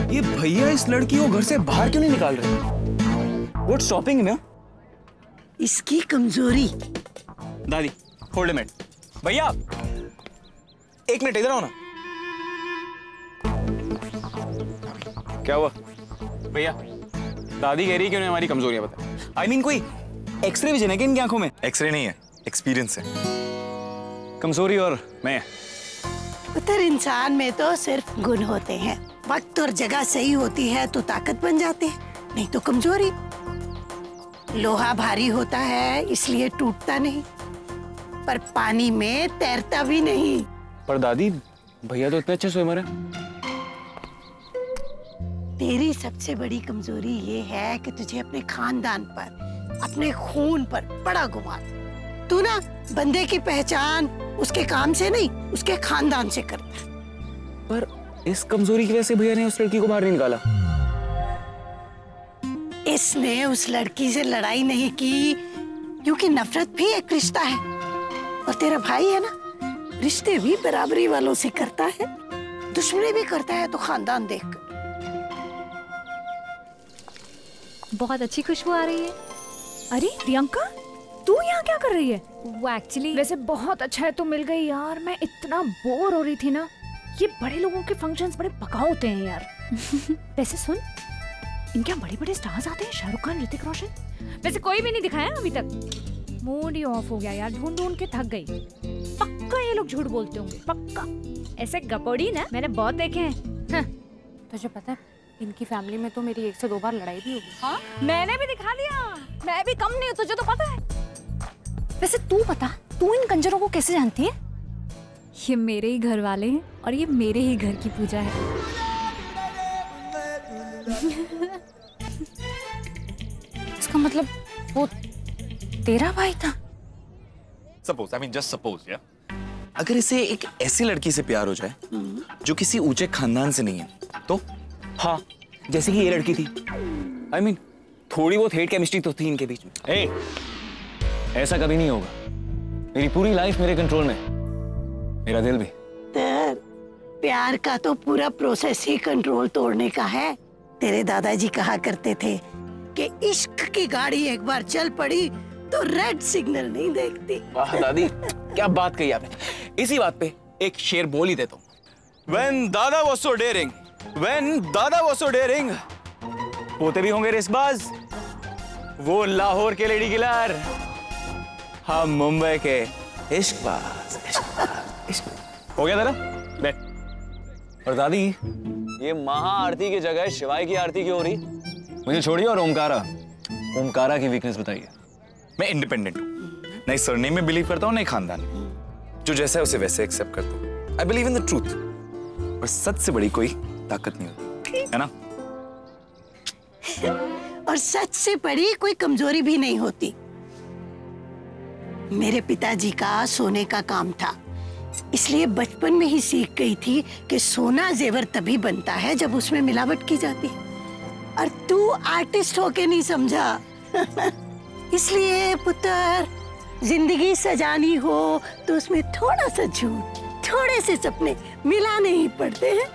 ये भैया इस लड़की को घर से बाहर क्यों नहीं निकाल रहे? What's stopping him? इसकी कमजोरी। दादी होल्ड मिनट। भैया एक मिनट इधर आओ ना। क्या हुआ भैया? दादी कह रही है कि उन्हें हमारी कमजोरियां बता। I mean कोई एक्सरे भी क्या इनकी आंखों में? एक्सरे नहीं है, एक्सपीरियंस है। कमजोरी और मैं। पुत्र, इंसान में तो सिर्फ गुण होते हैं। वक्त और जगह सही होती है तो ताकत बन जाते हैं, नहीं तो कमजोरी। लोहा भारी होता है इसलिए टूटता नहीं, पर पानी में तैरता भी नहीं। पर दादी भैया तो इतने अच्छे स्विमर हैं। तेरी सबसे बड़ी कमजोरी ये है कि तुझे अपने खानदान पर, अपने खून पर बड़ा गुमान। तू ना बंदे की पहचान उसके काम से नहीं, उसके खानदान से करता है। पर इस कमजोरी की वजह से भैया ने उस लड़की को बाहर नहीं निकाला। इसने उस लड़की से लड़ाई नहीं की क्योंकि नफरत भी एक रिश्ता है, और तेरा भाई है ना, रिश्ते भी बराबरी वालों से करता है, दुश्मनी भी करता है तो खानदान देखकर। बहुत अच्छी खुशबू आ रही है। अरे प्रियंका, तू यहाँ क्या कर रही है? वो एक्चुअली वैसे बहुत अच्छा है तू मिल गई यार, मैं इतना बोर हो रही थी ना। ये बड़े लोगों के फंक्शंस बड़े पका होते हैं यार। वैसे सुन, इनके यहाँ बड़े बड़े स्टार्स आते हैं, शाहरुख खान, ऋतिक रोशन। वैसे कोई भी नहीं दिखाया अभी तक। मूड ही ऑफ हो गया यार, ढूंढ ढूंढ के थक गई। पक्का ये लोग झूठ बोलते होंगे, पक्का। ऐसे गपोड़ी ना मैंने बहुत देखे हैं। हाँ। तुझे पता है इनकी फैमिली में तो मेरी 1 से 2 बार लड़ाई भी होगी। हाँ? मैंने भी दिखा लिया, मैं भी कम नहीं हूँ, तुझे तो पता है। वैसे तू बता, तू इन कंजरों को कैसे जानती है? ये मेरे ही घर वाले हैं और ये मेरे ही घर की पूजा है। इसका मतलब वो तेरा भाई था? Suppose, I mean just suppose, या अगर इसे एक ऐसी लड़की से प्यार हो जाए जो किसी ऊंचे खानदान से नहीं है तो? हाँ, जैसे कि ये लड़की थी। I mean, थोड़ी बहुत हेट केमिस्ट्री तो थी इनके बीच में। ए, ऐसा कभी नहीं होगा। मेरी पूरी लाइफ मेरे कंट्रोल में, मेरा दिल भी। प्यार का तो पूरा प्रोसेस ही कंट्रोल तोड़ने का है। तेरे दादाजी कहा करते थे कि इश्क की गाड़ी एक बार चल पड़ी तो रेड सिग्नल नहीं देखती। वाह दादी, क्या बात कही आपने। इसी बात पे एक शेर बोल ही देता हूँ। When दादा was so daring, when दादा was so daring, पोते भी होंगे रेसबाज, वो लाहौर के लेडी किलर, हम मुंबई के इश्कबाज। हो गया तेरा? बैठ। और दादी, ये महाआरती की जगह शिवाय की आरती क्यों हो रही? मुझे छोड़िए और ओमकारा की वीकनेस बताइए। मैं इंडिपेंडेंट हूँ, नहीं सरनेम में बिलीव करता हूँ, नहीं खानदान में। जो जैसा है उसे वैसे एक्सेप्ट करता हूँ। I believe in the truth. और सच से बड़ी कोई ताकत नहीं होती, है ना? और सच से बड़ी कोई कमजोरी भी नहीं होती। मेरे पिताजी का सोने का काम था, इसलिए बचपन में ही सीख गई थी कि सोना जेवर तभी बनता है जब उसमें मिलावट की जाती है। और तू आर्टिस्ट होके नहीं समझा। इसलिए पुत्र, जिंदगी सजानी हो तो उसमें थोड़ा सा झूठ, थोड़े से सपने मिलाने ही पड़ते हैं।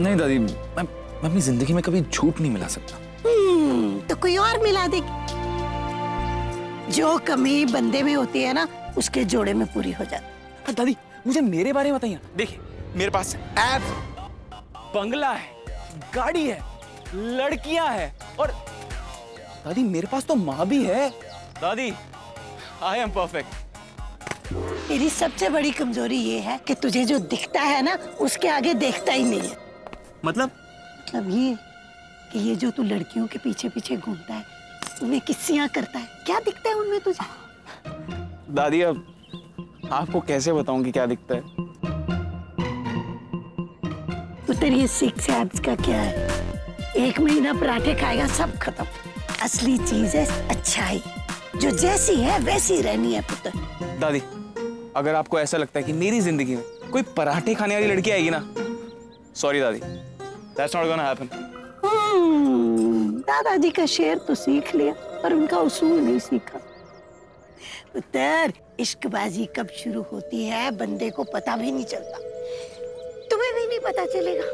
नहीं दादी, मैं अपनी जिंदगी में कभी झूठ नहीं मिला सकता। तो कोई और मिला देगी। जो कमी बंदे में होती है ना, उसके जोड़े में पूरी हो जाती। दादी मुझे मेरे बारे में बताइए। देखिए मेरे पास ऐप, बंगला है, गाड़ी है, लड़कियां हैं, और दादी मेरे पास तो माँ भी है। दादी आई एम परफेक्ट। तेरी सबसे बड़ी कमजोरी ये है कि तुझे जो दिखता है ना, उसके आगे देखता ही नहीं है। मतलब ये कि ये जो तू लड़कियों के पीछे पीछे घूमता है, उन्हें किस्सियां करता है, क्या दिखता है उनमें तुझे? दादी अब आपको कैसे बताऊं कि क्या दिखता है? पुत्र, ये 6 एब्स का क्या है? 1 महीना पराठे खाएगा सब खत्म। असली चीज है अच्छाई, जो जैसी है वैसी रहनी है पुत्र। दादी अगर आपको ऐसा लगता है कि मेरी जिंदगी में कोई पराठे खाने वाली लड़की आएगी ना, सॉरी दादी, दैट्स नॉट गोना हैपन। दादाजी का शेर तो सीख लिया, पर उनका उसूल नहीं सीखा। पुत्र, इश्कबाजी कब शुरू होती है बंदे को पता भी नहीं चलता। तू तुम्हें भी नहीं पता चलेगा।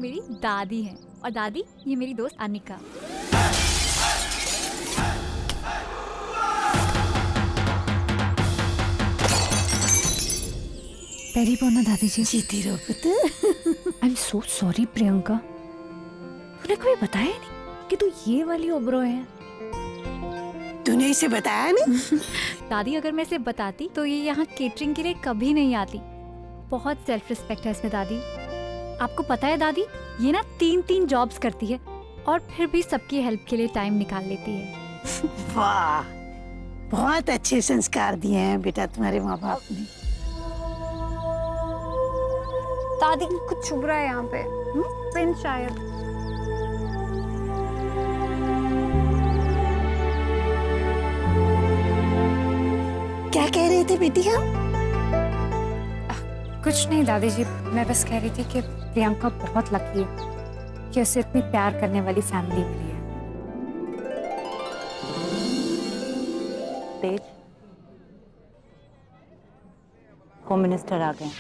मेरी दादी है और दादी ये मेरी दोस्त अनिका। पैरी पौना दादी जी। जीती रहो पुत्र। I am so sorry Priyanka, तूने कभी बताया नहीं कि तू ये वाली ओब्रो है। तूने इसे बताया नहीं? दादी अगर मैं इसे बताती तो ये यहाँ केटरिंग के लिए कभी नहीं आती। बहुत सेल्फ रिस्पेक्ट है इसमें दादी। आपको पता है दादी, ये ना 3 जॉब्स करती है और फिर भी सबकी हेल्प के लिए टाइम निकाल लेती है। वाह, बहुत अच्छे संस्कार दिए हैं बेटा तुम्हारे माँ बाप ने। दादी कुछ चुभ रहा है यहाँ पे। पिन शायद। क्या कह रहे थे बेटिया? कुछ नहीं दादी जी, मैं बस कह रही थी कि प्रियंका बहुत लकी है कि उसे इतनी प्यार करने वाली फैमिली मिली है। तेज, होम मिनिस्टर आ गए।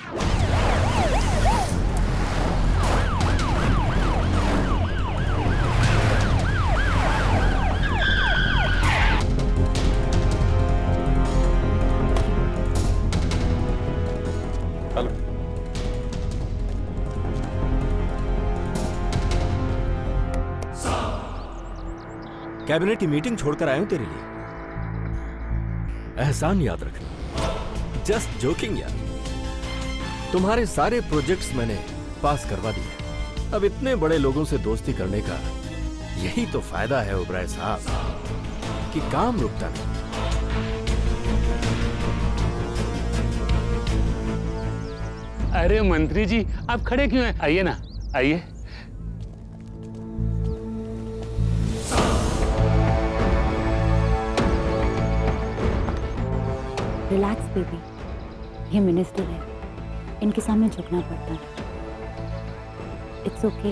कैबिनेट की मीटिंग छोड़कर आया हूं तेरे लिए। एहसान याद रखना। जस्ट जोकिंग यार। तुम्हारे सारे प्रोजेक्ट्स मैंने पास करवा दिए। अब इतने बड़े लोगों से दोस्ती करने का यही तो फायदा है ओबराय साहब, कि काम रुकता नहीं। अरे मंत्री जी, आप खड़े क्यों हैं? आइए ना, आइए। रिलैक्स बेबी, ये मिनिस्टर है, इनके सामने झुकना पड़ता है। It's okay.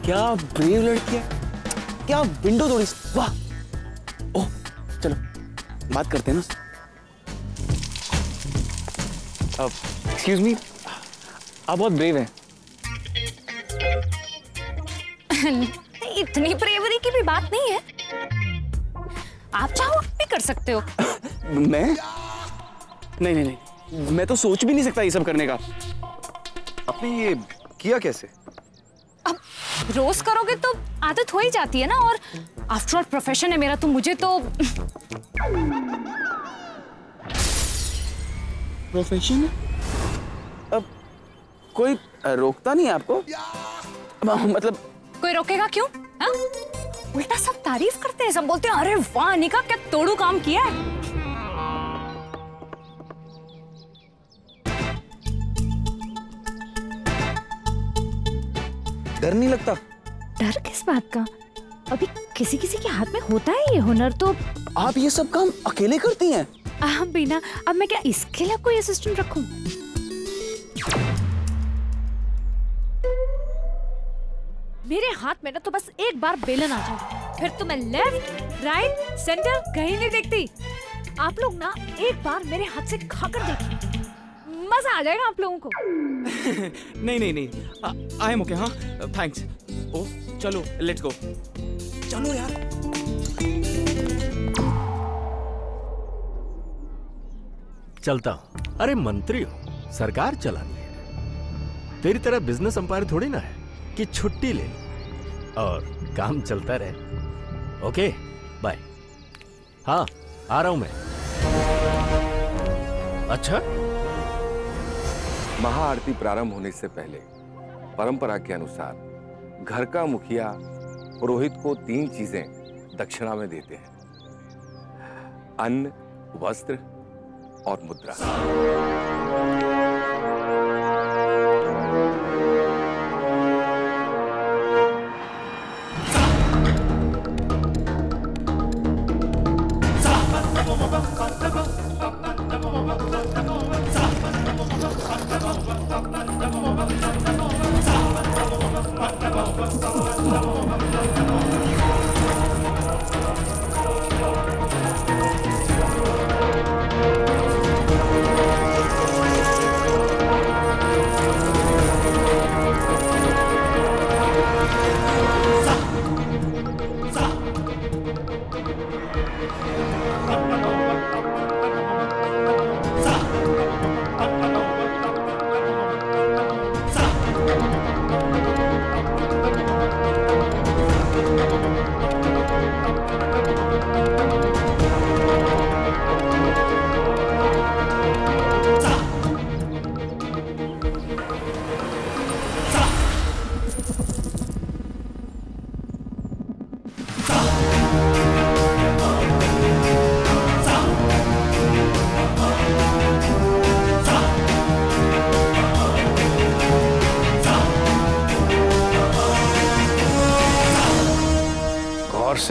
क्या ब्रेव लड़की है, क्या विंडो तोड़ी। वाह, ओह चलो बात करते हैं ना। एक्सक्यूज मी, आप बहुत ब्रेव हैं। इतनी ब्रेवरी की भी बात नहीं है। आप चाहो आप भी कर सकते हो। मैं नहीं नहीं नहीं, मैं तो सोच भी नहीं सकता ये सब करने का। आपने ये किया कैसे? अब रोज करोगे तो आदत हो ही जाती है ना, और आफ्टर ऑल प्रोफेशन है मेरा, तो मुझे तो प्रोफेशन। अब कोई रोकता नहीं है आपको? मतलब कोई रोकेगा क्यों? हा? उल्टा सब तारीफ करते हैं, सब बोलते हैं अरे वाह अनिका क्या तोड़ू काम किया है। डर नहीं लगता? डर किस बात का? अभी किसी किसी के हाथ में होता है ये हुनर। तो आप ये सब काम अकेले करती हैं? बिना, अब मैं क्या इसके लिए कोई असिस्टेंट रखूं? मेरे हाथ में ना तो बस एक बार बेलन आ जाए, फिर तो मैं लेफ्ट राइट सेंटर कहीं नहीं देखती। आप लोग ना एक बार मेरे हाथ से खाकर देखिए, मजा आ जाएगा आप लोगों को। नहीं नहीं नहीं, आई एम ओके। हाँ थैंक्स। ओ चलो लेट्स गो। चलो यार। चलता हूं। अरे मंत्री हो, सरकार चलानी है। तेरी तरह बिजनेस अंपायर थोड़ी ना है कि छुट्टी ले लो और काम चलता रहे। Okay bye. हाँ आ रहा हूं मैं। अच्छा, महाआरती प्रारंभ होने से पहले परंपरा के अनुसार घर का मुखिया पुरोहित को 3 चीजें दक्षिणा में देते हैं: अन्न, वस्त्र और मुद्रा।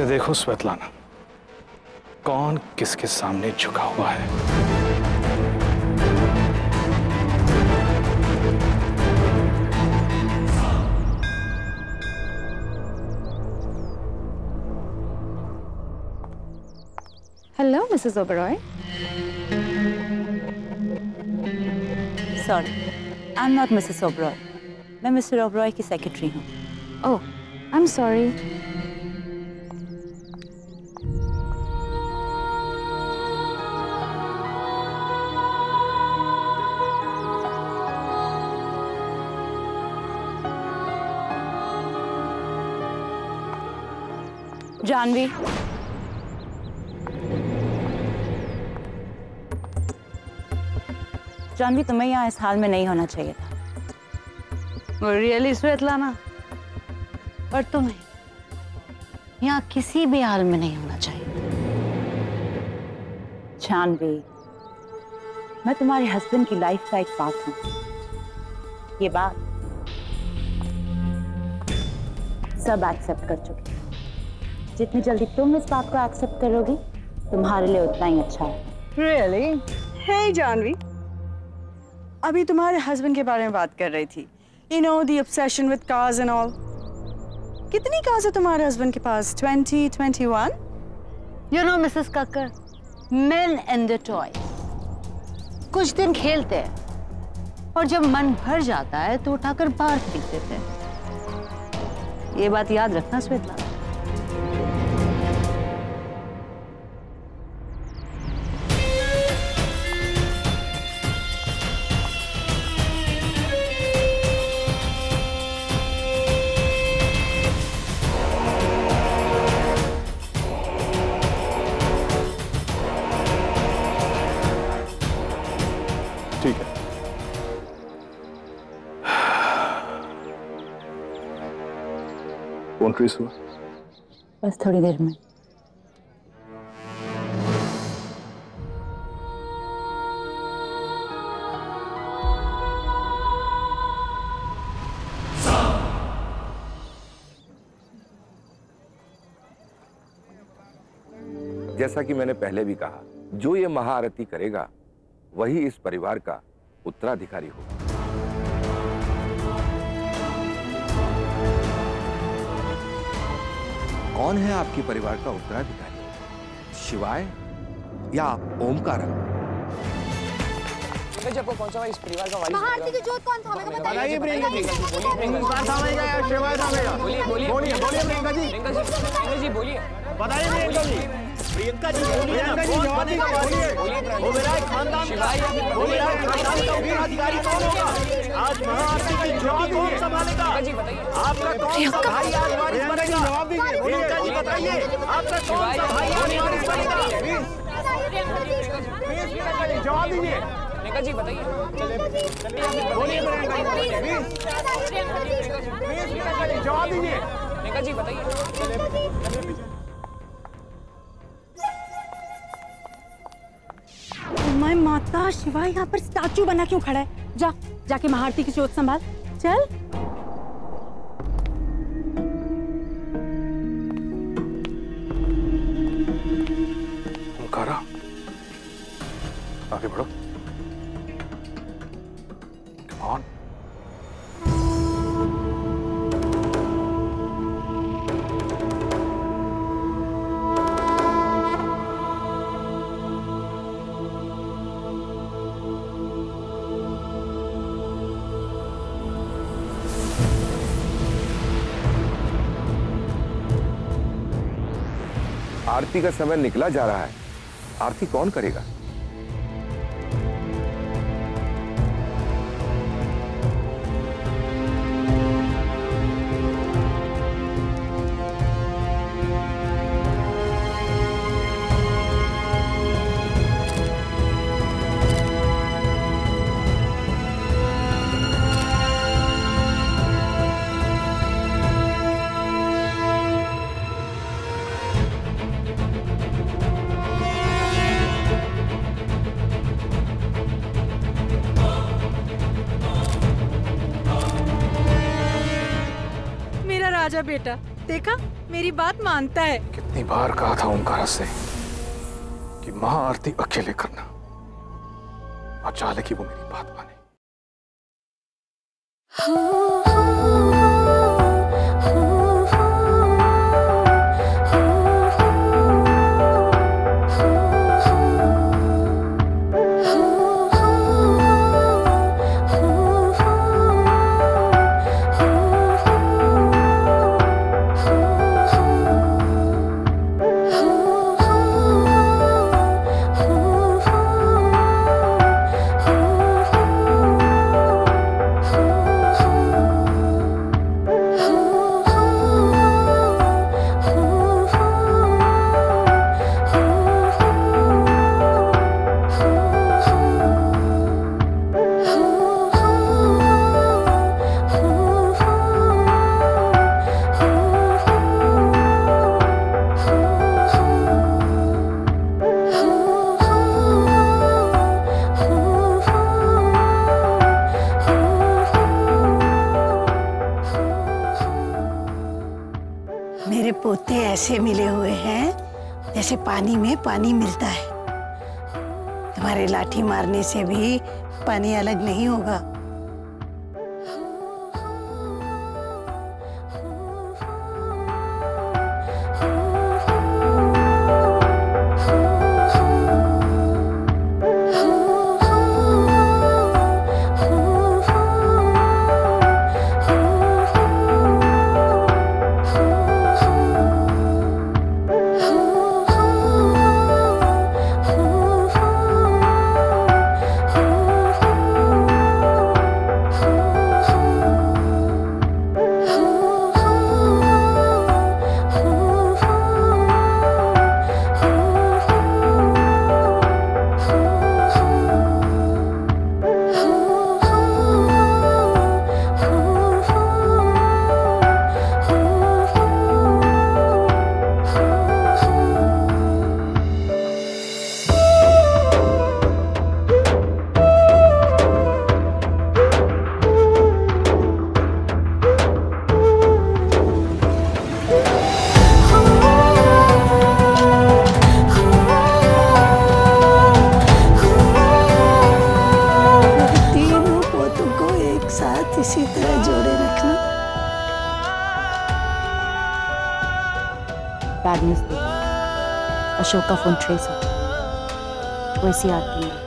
से देखो स्वेतलाना, कौन किसके सामने झुका हुआ है। Hello Mrs Oberoi. Sorry, I am not Mrs Oberoi. मैं मिस्टर ओबरॉय की सेक्रेटरी हूँ। Oh, I am sorry. Janvi, Janvi तुम्हें यहाँ इस हाल में नहीं होना चाहिए था। रियली स्वेतलाना, पर तुम्हें यहाँ किसी भी हाल में नहीं होना चाहिए। जानवी, मैं तुम्हारे हस्बैंड की लाइफ का एक पार्ट हूँ। ये बात सब एक्सेप्ट कर चुके हैं। जितनी जल्दी तुम इस बात को एक्सेप्ट करोगी, तुम्हारे लिए उतना ही अच्छा है। Really? Hey जानवी, अभी तुम्हारे हस्बैंड के बारे में बात कर रही थी। You know the obsession with cars and all. कितनी कार्स है तुम्हारे हस्बैंड के पास? 20, 21? You know Mrs Kakkar, men and their toys। कुछ दिन खेलते हैं और जब मन भर जाता है तो उठाकर बाहर फेंक देते हैं। ये बात याद रखना स्वेतलाना। ठीक है। कौन ट्रेस हुआ? बस थोड़ी देर में। जैसा कि मैंने पहले भी कहा, जो ये महाआरती करेगा वही इस परिवार का उत्तराधिकारी होगा। कौन है आपके परिवार का उत्तराधिकारी? शिवाय या ओमकार? आपको कौन सा इस परिवार का वारिस? महाआरती की जोत कौन थामेगा बताइए। प्रियंका बोलिए प्रियंका जी, बोलिए। बताइए प्रियंका जी। प्रियंका जी बोलिए ना, ओबेरॉय खानदान का उत्तराधिकारी कौन होगा? आज महाआरती की जोत कौन संभालेगा? आपका कौन सा भाई आज वारिस बनेगा? प्रियंका जी बताइए, आपका कौन सा भाई आज वारिस बनेगा? जवाब दीजिए। प्रियंका जी बताइए। बोलिए प्रियंका जी, जवाब दीजिए। प्रियंका जी बताइए। माय माता, शिवा यहाँ पर स्टैचू बना क्यों खड़ा है? जाके महाआरती की जोत संभाल। चल। ओमकारा, आगे बढ़ो। कौन? आरती का समय निकला जा रहा है। आरती कौन करेगा? राजा बेटा, देखा, मेरी बात मानता है। कितनी बार कहा था ओमकारा से कि महाआरती अकेले करना, और चाहे कि वो मेरी बात माने। मेरे पोते ऐसे मिले हुए हैं जैसे पानी में पानी मिलता है। तुम्हारे लाठी मारने से भी पानी अलग नहीं होगा। इसी तरह जोड़े रखना। बैड न्यूज़ दे, अशोक का फोन ट्रेस हो, वो इसी आरती में।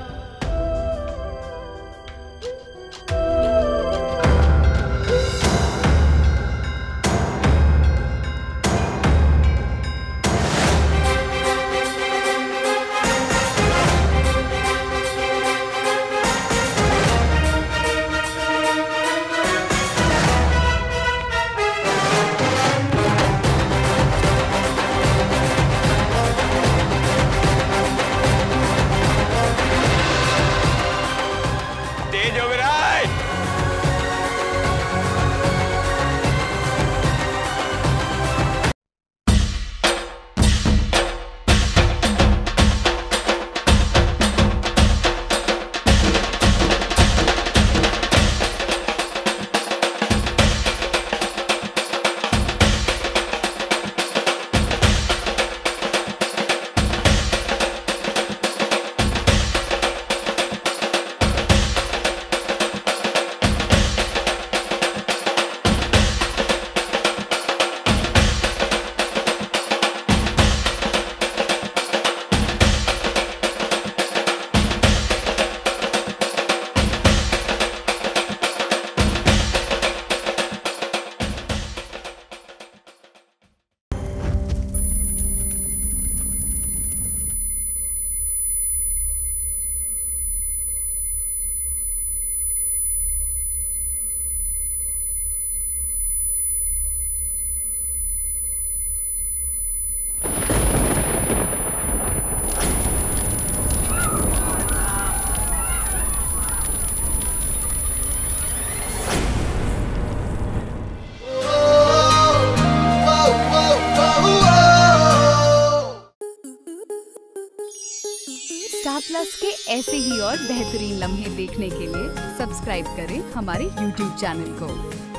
स्टार प्लस के ऐसे ही और बेहतरीन लम्हे देखने के लिए सब्सक्राइब करें हमारे YouTube चैनल को।